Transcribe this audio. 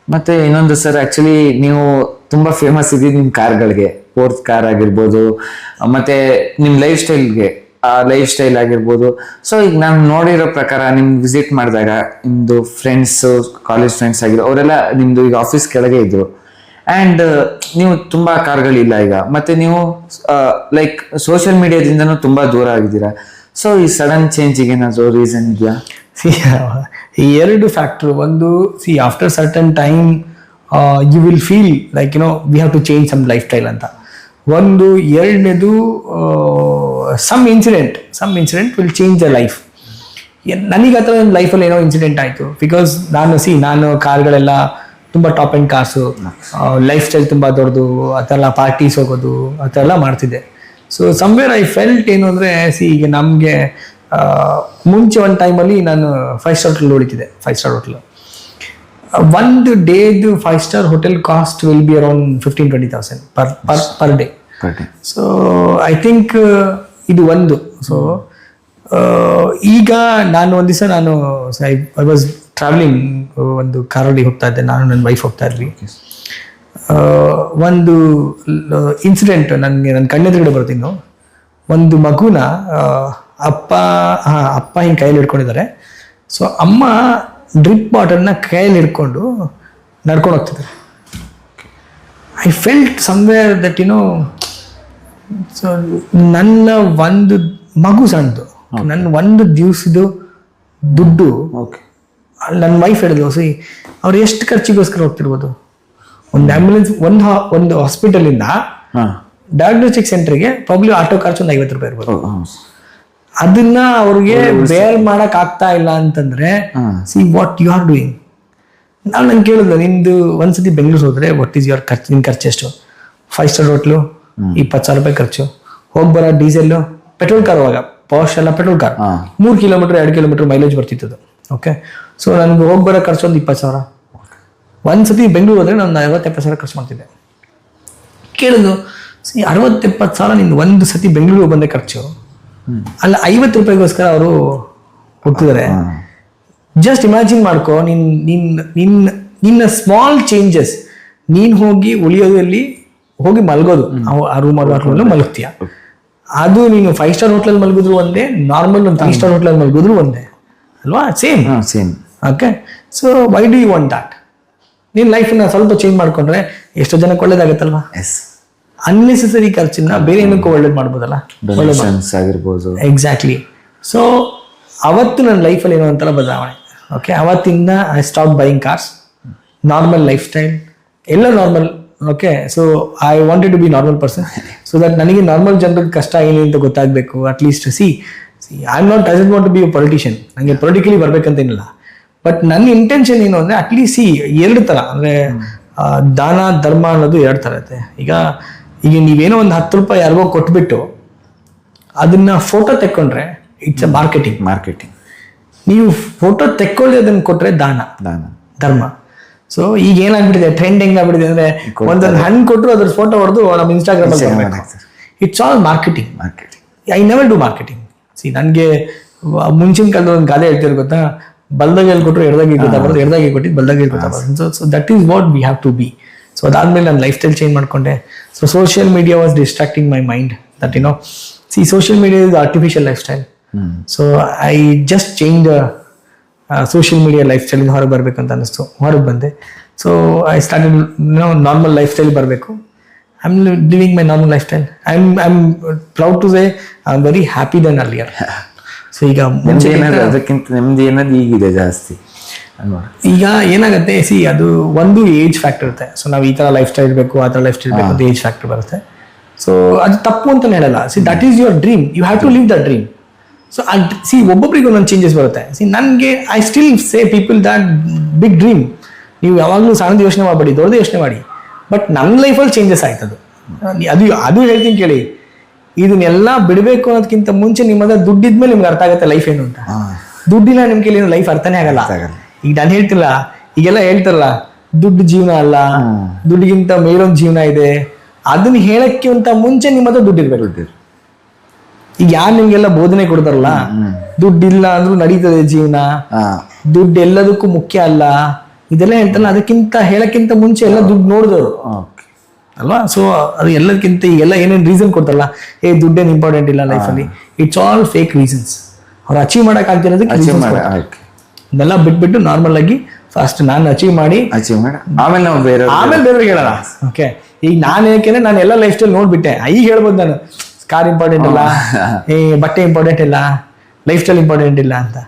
ಮತ್ತೆ ಇನ್ನೊಂದು sir, actually ನೀವು ತುಂಬಾ ಫೇಮಸ್ ಇದ್ದೀರಿ ನಿಮ್ ಕಾರ್ಗಳಿಗೆ, ಫೋರ್ತ್ ಕಾರ್ ಆಗಿರ್ಬೋದು, ಮತ್ತೆ ನಿಮ್ ಲೈಫ್ ಸ್ಟೈಲ್ ಆಗಿರ್ಬೋದು. ಸೊ ಈಗ ನಾನು ನೋಡಿರೋ ಪ್ರಕಾರ ನಿಮ್ ವಿಸಿಟ್ ಮಾಡಿದಾಗ ನಿಮ್ದು ಫ್ರೆಂಡ್ಸ್, ಕಾಲೇಜ್ ಫ್ರೆಂಡ್ಸ್ ಆಗಿರೋ ಅವರೆಲ್ಲ ನಿಮ್ದು ಈಗ ಆಫೀಸ್ ಕೆಳಗೆ ಇದ್ರು. ಅಂಡ್ ನೀವು ತುಂಬಾ ಕಾರ್ಗಳಿಲ್ಲ ಈಗ, ಮತ್ತೆ ನೀವು ಲೈಕ್ ಸೋಷಿಯಲ್ ಮೀಡಿಯಾದಿಂದನೂ ತುಂಬಾ ದೂರ ಆಗಿದ್ದೀರಾ. ಸೊ ಈ ಸಡನ್ ಚೇಂಜಿಗೆ ಏನಾದ್ರು ರೀಸನ್ ಇದೆಯಾ? ಈ ಎರಡು ಫ್ಯಾಕ್ಟರ್. ಒಂದು, after certain time you will feel like we have to change some lifestyle ಅಂತ ಒಂದು. ಎರಡನೇದು, some incident will change the life. ನನಗೆ ಆ ಥರ ನನ್ನ ಲೈಫಲ್ಲಿ ಏನೋ ಇನ್ಸಿಡೆಂಟ್ ಆಯಿತು. ಬಿಕಾಸ್ ನಾನು ಕಾರ್ಗಳೆಲ್ಲ ತುಂಬ top and cars, life style ತುಂಬ ದೊಡ್ಡದು, ಆ ಥರ ಎಲ್ಲ ಪಾರ್ಟೀಸ್ ಹೋಗೋದು, ಆ ಥರ ಎಲ್ಲ ಮಾಡ್ತಿದ್ದೆ. ಸೊ ಸಮ್ವೇರ್ ಐ ಫೆಲ್ಟ್ ಏನು ಅಂದರೆ, ಈಗ ನಮಗೆ ಮುಂಚೆ ಒಂದು ಟೈಮಲ್ಲಿ ನಾನು 5 ಸ್ಟಾರ್ ಹೋಟೆಲ್ ಹೊಡಿತಿದ್ದೆ. 5 ಸ್ಟಾರ್ ಹೋಟೆಲ್ ಒಂದು ಡೇದು 5 star hotel cost will be around 15,000-20,000 per day. So I think ಇದು ಒಂದು. ಸೊ ಈಗ ನಾನು ಒಂದು ದಿವಸ ಐ ವಾಸ್ ಟ್ರಾವೆಲಿಂಗ್, ಒಂದು ಕಾರಲ್ಲಿ ಹೋಗ್ತಾ ಇದ್ದೆ, ನಾನು ನನ್ನ ವೈಫ್ ಹೋಗ್ತಾ ಇದ್ವಿ. ಒಂದು ಇನ್ಸಿಡೆಂಟ್ ನನ್ನ ಕಣ್ಣೆದುರುಗಡೆ ಬರ್ತೀನಿ. ಒಂದು ಮಗುನ ಅಪ್ಪ ಹಿಂಗೆ ಕೈಯಲ್ಲಿ ಹಿಡ್ಕೊಂಡಿದ್ದಾರೆ. ಸೊ ಅಮ್ಮ ಡ್ರಿಪ್ ಬಾಟಲ್ನ ಕೈಯಲ್ಲಿ ಹಿಡ್ಕೊಂಡು ನಡ್ಕೊಂಡು ಹೋಗ್ತಿದ್ದಾರೆ. I felt somewhere that so ನನ್ನ ಒಂದು ಮಗು ಸಣ್ಣದು, ನನ್ನ ಒಂದು ದಿವಸದ್ದು ದುಡ್ಡು ನನ್ನ ವೈಫ್ ಹೇಳಿದ್ರು, ಅವ್ರು ಎಷ್ಟು ಖರ್ಚಿಗೋಸ್ಕರ ಹೋಗ್ತಿರ್ಬೋದು. ಒಂದು ಆಂಬ್ಯುಲೆನ್ಸ್, ಒಂದು ಹಾಸ್ಪಿಟಲಿಂದ ಡಯಾಗ್ನೋಸ್ಟಿಕ್ ಸೆಂಟರ್ಗೆ ಪ್ರಾಬ್ಲಿ ಆಟೋ ಖರ್ಚು ಒಂದು 50 ರೂಪಾಯಿ ಇರ್ಬೋದು. ಅದನ್ನ ಅವ್ರಿಗೆ ಬೇರ್ ಮಾಡಕ್ ಆಗ್ತಾ ಇಲ್ಲ ಅಂತಂದ್ರೆ, ವಾಟ್ ಯು ಆರ್ ಡೂಯಿಂಗ್. ನಾನು ಕೇಳಿದ್ಲು, ನಿಂದು ಒಂದ್ಸತಿ ಬೆಂಗಳೂರು ಹೋದ್ರೆ ವಾಟ್ ಈಸ್ ಯುವರ್ ಖರ್ಚು, ನಿನ್ ಖರ್ಚು ಎಷ್ಟು? 5 ಸ್ಟಾರ್ ಹೋಟ್ಲು 20,000 ರೂಪಾಯಿ ಖರ್ಚು, ಹೋಗ್ಬರೋ ಡೀಸೆಲ್, ಪೆಟ್ರೋಲ್ ಕಾರ್. ಅವಾಗ ಪಾಶ್ ಎಲ್ಲ petrol car, 3 kilometre 2 kilometre mileage ಬರ್ತಿತ್ತು. ಓಕೆ, ಸೊ ನನ್ಗೆ ಹೋಗ್ಬರೋ ಖರ್ಚು ಒಂದು 20,000. ಒಂದ್ಸತಿ ಬೆಂಗಳೂರು ಹೋದ್ರೆ ನಾನು 50-70,000 ಖರ್ಚು ಮಾಡ್ತಿದ್ದೆ. ಕೇಳಿದ್ರು, 60-70,000 ನಿಂದು ಒಂದು ಸತಿ ಬೆಂಗಳೂರು ಬಂದೆ ಖರ್ಚು, ಅಲ್ಲ 50 ರೂಪಾಯಿಗೋಸ್ಕರ ಅವರು ಹೋಗ್ತಿದ್ದಾರೆ. ಜಸ್ಟ್ ಇಮ್ಯಾಜಿನ್ ಮಾಡ್ಕೋ, ನಿನ್ನ ಸ್ಮಾಲ್ ಚೇಂಜಸ್, ನೀನ್ ಹೋಗಿ ಉಳಿಯೋದಲ್ಲಿ ಹೋಗಿ ಮಲಗೋದು, ಆ ರೂಮಲ್ಲಿ ಮಲಗ್ತೀಯ. ಅದು ನೀನು 5 ಸ್ಟಾರ್ ಹೋಟ್ಲಲ್ಲಿ ಮಲಗಿದ್ರು ಒಂದೇ, ನಾರ್ಮಲ್ ಒಂದು 3 ಸ್ಟಾರ್ ಹೋಟ್ಲಲ್ಲಿ ಮಲಗಿದ್ರು ಒಂದೇ ಅಲ್ವಾ? Same. Okay, so why do you want that? ನೀನ್ ಲೈಫನ್ನ ಸ್ವಲ್ಪ ಚೇಂಜ್ ಮಾಡ್ಕೊಂಡ್ರೆ ಎಷ್ಟೋ ಜನಕ್ಕೆ ಒಳ್ಳೇದಾಗತ್ತಲ್ವಾ? ಅನ್ನೆಸೆಸರಿ ಖರ್ಚನ್ನ ಬೇರೆ ಏನಕ್ಕೂ ಒಳ್ಳೇದು ಮಾಡ್ಬೋದಲ್ಲ, ಆಗಿರ್ಬೋದು. ಎಕ್ಸಾಕ್ಟ್ಲಿ. ಸೊ ಅವತ್ತು ನನ್ನ ಲೈಫಲ್ಲಿ ಏನೋ ಒಂಥರ ಬದಲಾವಣೆ. ಓಕೆ, ಅವತ್ತಿಂದ I stop buying cars, normal lifestyle, ಎಲ್ಲ normal. Okay, so I wanted to be normal person, so that ನನಗೆ ನಾರ್ಮಲ್ ಜನರಿಗೆ ಕಷ್ಟ ಏನು ಅಂತ ಗೊತ್ತಾಗಬೇಕು. At least I am not doesn't want to be a politician, ನನಗೆ ಪೊಲಿಟಿಕಲಿ ಬರ್ಬೇಕಂತೇನಿಲ್ಲ. ಬಟ್ ನನ್ನ ಇಂಟೆನ್ಷನ್ ಏನು ಅಂದರೆ, ಅಟ್ಲೀಸ್ಟ್ 2 ಥರ ಅಂದರೆ ದಾನ ಧರ್ಮ ಅನ್ನೋದು 2 ಥರ ಇರುತ್ತೆ. ಈಗ ನೀವೇನೋ ಒಂದು 10 ರೂಪಾಯಿ ಯಾರಿಗೋ ಕೊಟ್ಬಿಟ್ಟು ಅದನ್ನ ಫೋಟೋ ತೆಕ್ಕೊಂಡ್ರೆ ಇಟ್ಸ್ ಅ ಮಾರ್ಕೆಟಿಂಗ್. ನೀವು ಫೋಟೋ ತೆಕ್ಕೊಳ್ಳಿ ಅದನ್ನ ಕೊಟ್ರೆ ದಾನ ಧರ್ಮ. ಸೊ ಈಗ ಏನಾಗ್ಬಿಟ್ಟಿದೆ, ಟ್ರೆಂಡ್ ಹೆಂಗಾಗ್ಬಿಟ್ಟಿದೆ ಅಂದ್ರೆ, ಒಂದೊಂದು ಹಣ್ಣು ಕೊಟ್ಟರು ಅದ್ರ ಫೋಟೋ ಹೊಡೆದು ನಮ್ಮ ಇನ್ಸ್ಟಾಗ್ರಾಮ್ ಅಲ್ಲಿ it's all marketing. I never do marketing. ನನಗೆ ಮುಂಚಿನ ಕಾಲದ ಒಂದು ಗಾದೆ ಹೇಳ್ತಿರೋ ಗೊತ್ತಾ, ಬಲ್ದಾಗ ಹೇಳ್ಕೊಟ್ರು ಎಡದಾಗ ಗೊತ್ತಾಗ್ಬಾರ್ದು, ಎಡದಾಗ ಕೊಟ್ಟಿದ್ದು ಬಲ್ದಾಗ ಗೊತ್ತಾಗ್ಬಾರ್ದು. So that is what we have to be. So ಅದಾದ್ಮೇಲೆ ನಾನು ಲೈಫ್ ಸ್ಟೈಲ್ ಚೇಂಜ್ ಮಾಡ್ಕೊಂಡೆ. So social media was distracting my mind that social media is artificial lifestyle. So I just change social media lifestyle ಹೊರಗೆ ಬರ್ಬೇಕಂತ ಅನ್ನಿಸ್ತು, ಹೊರಗೆ ಬಂದೆ. So I started normal lifestyle ಬರಬೇಕು. I am living my normal lifestyle. I am proud to say I am very happy than earlier. So ಈಗ ಅದಕ್ಕಿಂತ ನೆಮ್ಮದಿ ಅನ್ನೋದು ಈಗಿದೆ ಜಾಸ್ತಿ. ಈಗ ಏನಾಗುತ್ತೆ, ಅದು ಒಂದು ಏಜ್ ಫ್ಯಾಕ್ಟರ್ ಇರುತ್ತೆ. ಸೊ ನಾವು ಈ ತರ ಲೈಫ್ ಸ್ಟೈಲ್ ಇರಬೇಕು, ಆ ತರ ಲೈಫ್ ಸ್ಟೈಲ್ ಇರಬೇಕು ಅಂತ ಏಜ್ ಫ್ಯಾಕ್ಟರ್ ಬರುತ್ತೆ. ಸೊ ಅದು ತಪ್ಪು ಅಂತ ಹೇಳಲ್ಲ. That is your dream, you have to live the dream. So ಒಬ್ಬೊಬ್ಬರಿಗೂ ಒಂದೊಂದು ಚೇಂಜಸ್ ಬರುತ್ತೆ. ನನಗೆ I still say people that big dream, ನೀವು ಯಾವಾಗಲೂ ಸಣ್ಣದು ಯೋಚನೆ ಮಾಡಬೇಡಿ, ದೊಡ್ಡದು ಯೋಚನೆ ಮಾಡಿ. ಬಟ್ ನನ್ನ ಲೈಫಲ್ಲಿ ಚೇಂಜಸ್ ಆಯ್ತದು. ಅದು ಹೇಳ್ತೀನಿ ಕೇಳಿ. ಇದನ್ನೆಲ್ಲ ಬಿಡಬೇಕು ಅನ್ನೋದಕ್ಕಿಂತ ಮುಂಚೆ ನಿಮ್ಮ ಹತ್ರ ದುಡ್ಡಿದ್ಮೇಲೆ ನಿಮ್ಗೆ ಅರ್ಥ ಆಗುತ್ತೆ ಲೈಫ್ ಏನು ಅಂತ. ದುಡ್ಡಿಲ್ಲ ನಿಮ್ ಕೈಲಿ ಲೈಫ್ ಅರ್ಥನೇ ಆಗಲ್ಲ. ಈಗ ನಾನು ಹೇಳ್ತಿಲ್ಲ, ಈಗೆಲ್ಲ ಹೇಳ್ತಾರಲ್ಲ ದುಡ್ಡು ಜೀವನ ಅಲ್ಲ, ದುಡ್ಡಿಗಿಂತ ಮೇಲೊಂದು ಜೀವನ ಇದೆ. ಅದನ್ನ ಹೇಳಕ್ಕೆ ಅಂತ ಮುಂಚೆ ನಿಮ್ಮ ಹತ್ರ ದುಡ್ಡು ಇರ್ಬೇಕು. ಈಗ ಯಾರು ನಿಮ್ಗೆಲ್ಲ ಬೋಧನೆ ಕೊಡ್ತಾರಲ್ಲ, ದುಡ್ಡಿಲ್ಲ ಅಂದ್ರೂ ನಡೀತದೆ ಜೀವನ, ದುಡ್ಡು ಎಲ್ಲದಕ್ಕೂ ಮುಖ್ಯ ಅಲ್ಲ, ಇದೆಲ್ಲ ಹೇಳ್ತಾರಲ್ಲ, ಅದಕ್ಕಿಂತ ಹೇಳಕ್ಕಿಂತ ಮುಂಚೆ ಎಲ್ಲ ದುಡ್ಡು ನೋಡಿದವರು ಓಕೆ. ಅಲ್ವಾ. ಸೊ ಅದು ಎಲ್ಲದಕ್ಕಿಂತ ಈಗೆಲ್ಲ ಏನೇನು ರೀಸನ್ ಕೊಡ್ತಾರಲ್ಲ, ದುಡ್ಡೇನು ಇಂಪಾರ್ಟೆಂಟ್ ಇಲ್ಲ ಲೈಫಲ್ಲಿ, ಇಟ್ಸ್ ಆಲ್ ಫೇಕ್ ರೀಸನ್ಸ್. ಅವ್ರು ಅಚೀವ್ ಮಾಡಕ್ ಆಗ್ತಿರೋದಕ್ಕೆ ಇದೆಲ್ಲ ಬಿಟ್ಬಿಟ್ಟು ನಾರ್ಮಲ್ ಆಗಿ ಫಸ್ಟ್ ನಾನು ಅಚೀವ್ ಮಾಡಿ ಆಮೇಲೆ ನಾವು ಬೇರೆಯವ್ರಿಗೆ ಹೇಳಲ್ಲ. ಓಕೆ, ಈಗ ನಾನು ಯಾಕೆಂದ್ರೆ ನಾನು ಎಲ್ಲ ಲೈಫ್ ಸ್ಟೈಲ್ ನೋಡ್ಬಿಟ್ಟೆ, ಈಗ ಹೇಳ್ಬೋದು ನಾನು ಕಾರ್ ಇಂಪಾರ್ಟೆಂಟ್ ಇಲ್ಲ, ಬಟ್ಟೆ ಇಂಪಾರ್ಟೆಂಟ್ ಇಲ್ಲ, ಲೈಫ್ ಸ್ಟೈಲ್ ಇಂಪಾರ್ಟೆಂಟ್ ಇಲ್ಲ ಅಂತ.